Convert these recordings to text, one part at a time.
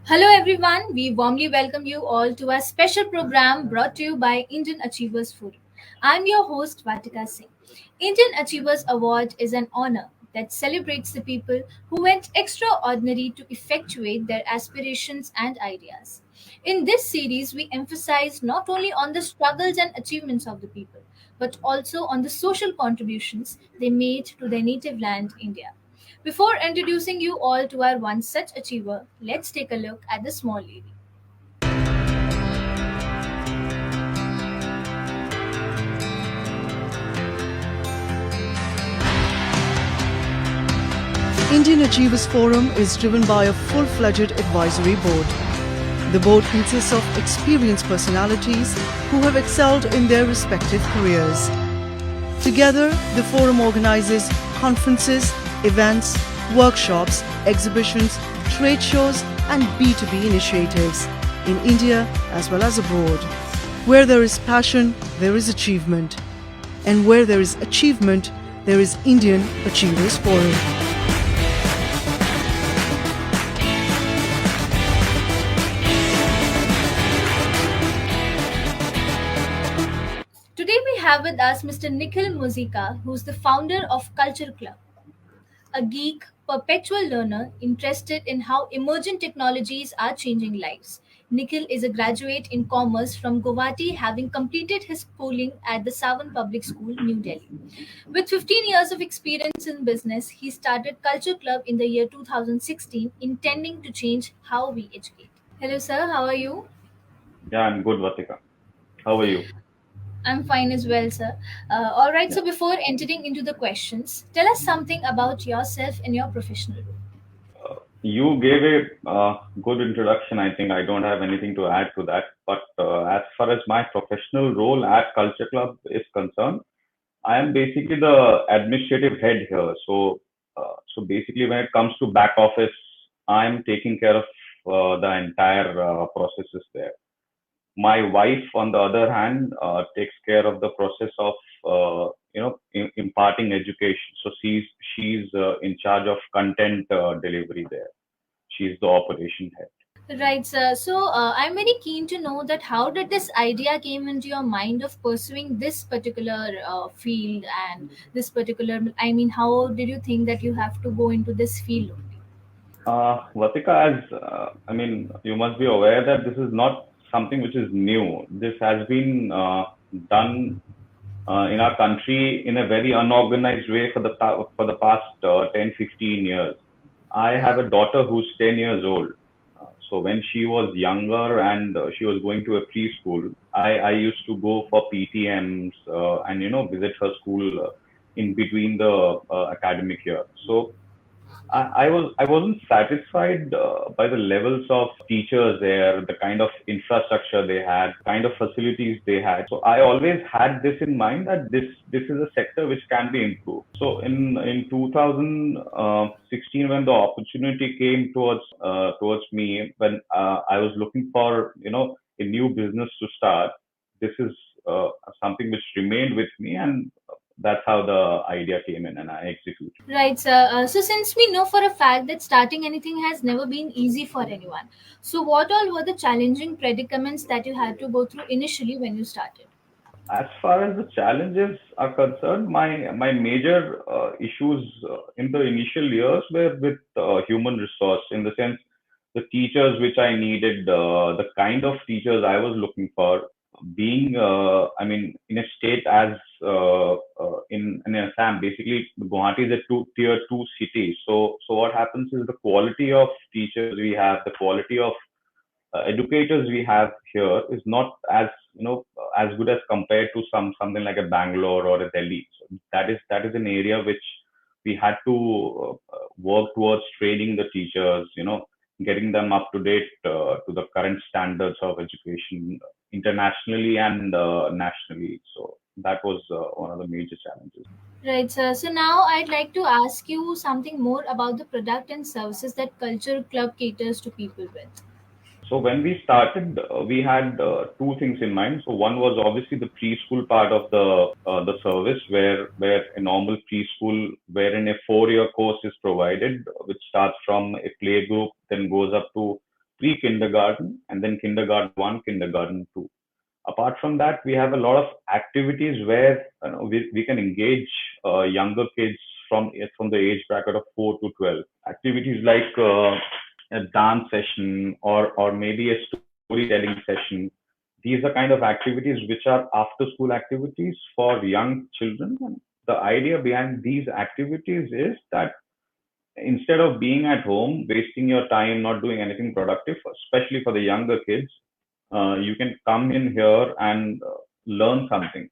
Hello, everyone. We warmly welcome you all to our special program brought to you by Indian Achievers Forum. I'm your host, Vatika Singh. Indian Achievers Award is an honor that celebrates the people who went extraordinary to effectuate their aspirations and ideas. In this series, we emphasize not only on the struggles and achievements of the people, but also on the social contributions they made to their native land, India. Before introducing you all to our one such achiever, let's take a look at the small lady. Indian Achievers Forum is driven by a full-fledged advisory board. The board consists of experienced personalities who have excelled in their respective careers. Together, the forum organizes conferences, events, workshops, exhibitions, trade shows, and B2B initiatives in India as well as abroad. Where there is passion, there is achievement. And where there is achievement, there is Indian Achievers Forum. Today we have with us Mr. Nikhil Mozika, who's the founder of Culture Club, a geek, perpetual learner interested in how emergent technologies are changing lives. Nikhil is a graduate in commerce from Guwahati, having completed his schooling at the Savan Public School, New Delhi. With 15 years of experience in business, he started Culture Club in the year 2016, intending to change how we educate. Hello, sir. How are you? Yeah, I'm good, Vatika. How are you? I'm fine as well, sir. All right. Yeah. So, before entering into the questions, tell us something about yourself and your professional role. You gave a good introduction. I think I don't have anything to add to that. But as far as my professional role at Culture Club is concerned, I am basically the administrative head here. So basically, when it comes to back office, I'm taking care of the entire processes there. My wife, on the other hand, takes care of the process of imparting education. So she's in charge of content delivery there. She's the operation head. Right, sir. So, I'm very keen to know that how did this idea came into your mind of pursuing this particular field and this particular. I mean, how did you think that you have to go into this field only? Vatika, as I mean, you must be aware that this is not something which is new. This has been done in our country in a very unorganized way for for the past 10, 15 years. I have a daughter who's 10 years old. So when she was younger and she was going to a preschool, I used to go for PTMs and visit her school in between the academic year. So I wasn't satisfied by the levels of teachers there, the kind of infrastructure they had, kind of facilities they had. So I always had this in mind that this is a sector which can be improved. So in 2016, when the opportunity came towards me, when I was looking for a new business to start, this is something which remained with me, and that's how the idea came in, and I executed. Right, sir. So, since we know for a fact that starting anything has never been easy for anyone, so what all were the challenging predicaments that you had to go through initially when you started? As far as the challenges are concerned, my major issues in the initial years were with human resource, in the sense the teachers which I needed, the kind of teachers I was looking for, being I mean in a state as in Assam. Basically, Guwahati is a tier two city. So what happens is the quality of teachers we have, the quality of educators we have here is not as as good as compared to something like a Bangalore or a Delhi. So that is an area which we had to work towards training the teachers, getting them up to date to the current standards of education internationally and nationally. So that was one of the major challenges. Right, sir. So, now I'd like to ask you something more about the product and services that Culture Club caters to people with. So when we started, we had two things in mind. So one was obviously the preschool part of the service, where a normal preschool, wherein a 4-year course is provided, which starts from a play group, then goes up to pre-kindergarten and then kindergarten 1, kindergarten 2. Apart from that, we have a lot of activities where we can engage younger kids from the age bracket of 4 to 12. Activities like a dance session or maybe a storytelling session. These are kind of activities which are after school activities for young children. And the idea behind these activities is that instead of being at home, wasting your time, not doing anything productive, especially for the younger kids, you can come in here and learn something,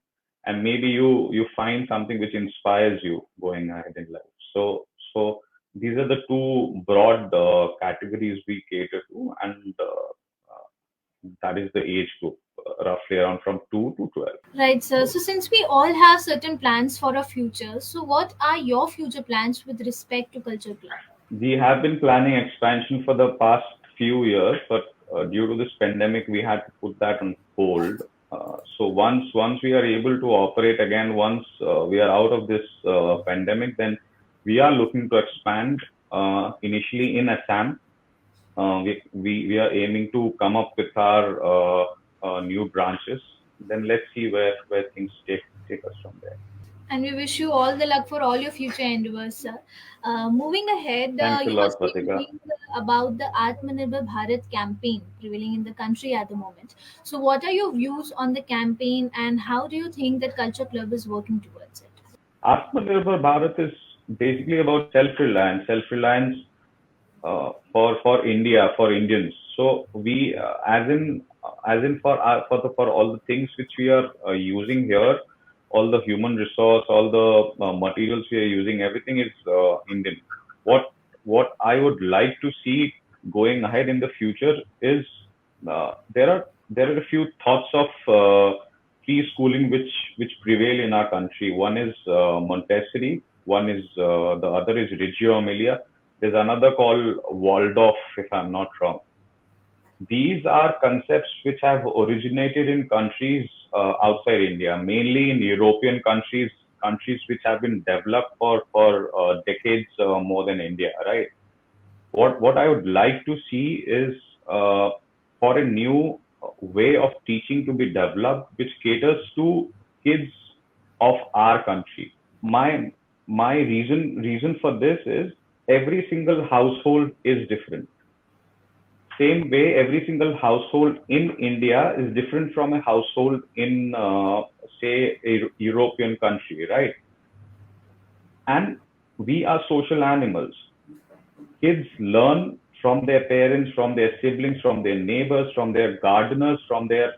and maybe you find something which inspires you going ahead in life. So these are the two broad categories we cater to, and that is the age group, roughly around from 2 to 12. Right, sir. So, since we all have certain plans for our future, so what are your future plans with respect to Culture Club? We have been planning expansion for the past few years, but due to this pandemic, we had to put that on hold. So once we are able to operate again, once we are out of this pandemic, then we are looking to expand initially in Assam. We are aiming to come up with our new branches. Then let's see where things take us from there. And we wish you all the luck for all your future endeavors, sir. Moving ahead, Thanks a you must lot, be Vatika. knowing about the Atmanirbhar Bharat campaign prevailing in the country at the moment. So, what are your views on the campaign, and how do you think that Culture Club is working towards it? Atmanirbhar Bharat is basically about self-reliance for India, for Indians. So we, as in for all the things which we are using here, all the human resource, all the materials we are using, everything is Indian. What what I would like to see going ahead in the future is there are a few thoughts of preschooling which prevail in our country. One is Montessori, one is the other is Reggio Emilia. There's another called Waldorf, if I'm not wrong. These are concepts which have originated in countries outside India, mainly in European countries, countries which have been developed for decades more than India, right? What I would like to see is for a new way of teaching to be developed, which caters to kids of our country. My reason for this is every single household is different. Same way, every single household in India is different from a household in, say, a European country, right? And we are social animals. Kids learn from their parents, from their siblings, from their neighbors, from their gardeners, from their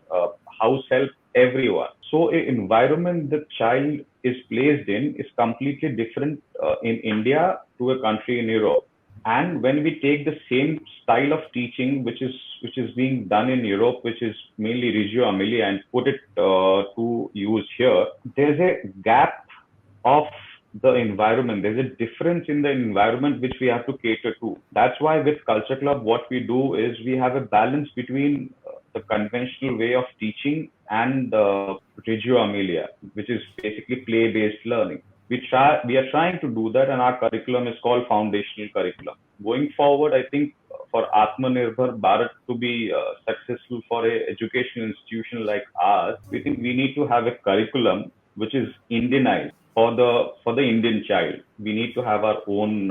house help, everyone. So, an environment the child is placed in is completely different in India to a country in Europe. And when we take the same style of teaching, which is being done in Europe, which is mainly Reggio Emilia, and put it to use here, there's a gap of the environment. There's a difference in the environment which we have to cater to. That's why with Culture Club, what we do is we have a balance between the conventional way of teaching and Reggio Emilia, which is basically play-based learning. We are trying to do that, and our curriculum is called foundational curriculum. Going forward, I think for Atmanirbhar Bharat to be successful for a educational institution like ours, we think we need to have a curriculum which is Indianized for the Indian child. We need to have our own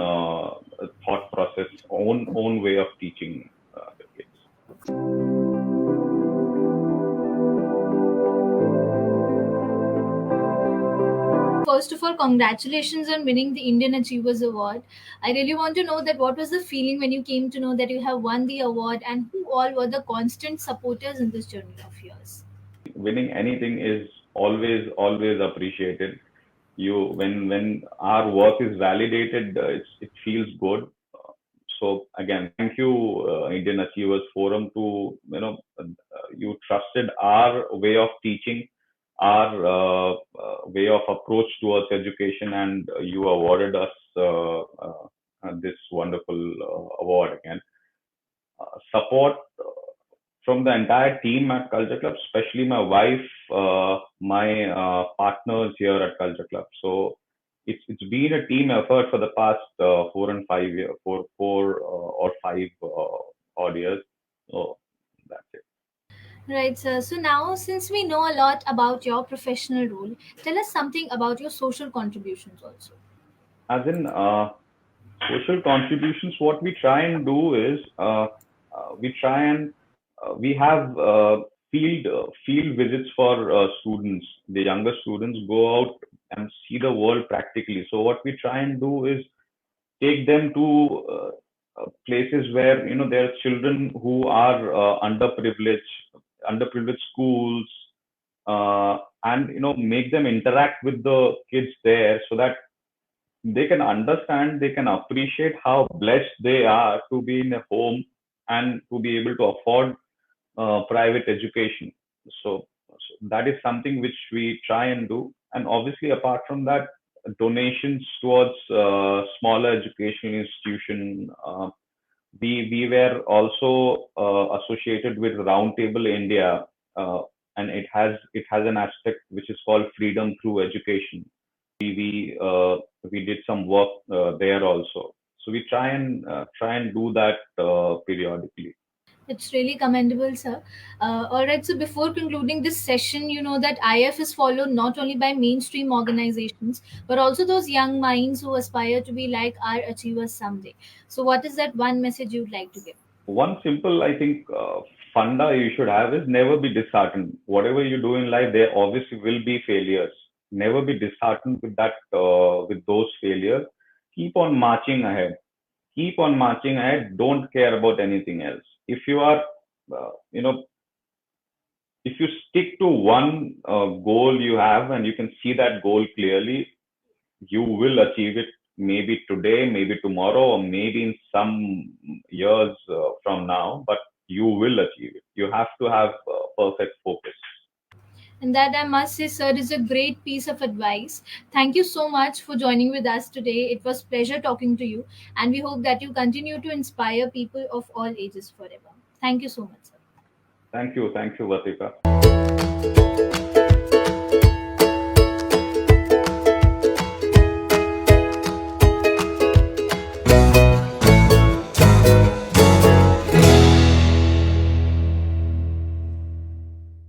thought process, own way of teaching the kids. First of all, congratulations on winning the Indian Achievers Award. I really want to know that what was the feeling when you came to know that you have won the award, and who all were the constant supporters in this journey of yours? Winning anything is always appreciated. When our work is validated, it feels good. So again, thank you, Indian Achievers Forum, to you trusted our way of teaching, our way of approach towards education, and you awarded us this wonderful award again. Support from the entire team at Culture Club, especially my wife, my partners here at Culture Club. So it's been a team effort for the past 4 and 5 years, four or five odd years. Right, sir. So now, since we know a lot about your professional role, tell us something about your social contributions also. As in social contributions, what we try and do is we try and we have field visits for students. The younger students go out and see the world practically. So what we try and do is take them to places where there are children who are underprivileged schools, and make them interact with the kids there so that they can understand, they can appreciate how blessed they are to be in a home and to be able to afford private education. So that is something which we try and do. And obviously, apart from that, donations towards smaller educational institution. We were also associated with Roundtable India, uh, and it has an aspect which is called freedom through education. We did some work there also. So we try and do that periodically. It's really commendable, sir. All right, so before concluding this session, you know that IF is followed not only by mainstream organizations, but also those young minds who aspire to be like our achievers someday. So, what is that one message you'd like to give? One simple, I think, funda you should have is never be disheartened. Whatever you do in life, there obviously will be failures. Never be disheartened with with those failures. Keep on marching ahead. Keep on marching ahead. Don't care about anything else. If you are, uh, you know, if you stick to one goal you have and you can see that goal clearly, you will achieve it, maybe today, maybe tomorrow, or maybe in some years from now, but you will achieve it. You have to have perfect focus. And that I must say, sir, is a great piece of advice. Thank you so much for joining with us today. It was pleasure talking to you, and we hope that you continue to inspire people of all ages forever. Thank you so much, sir. Thank you, Vatika.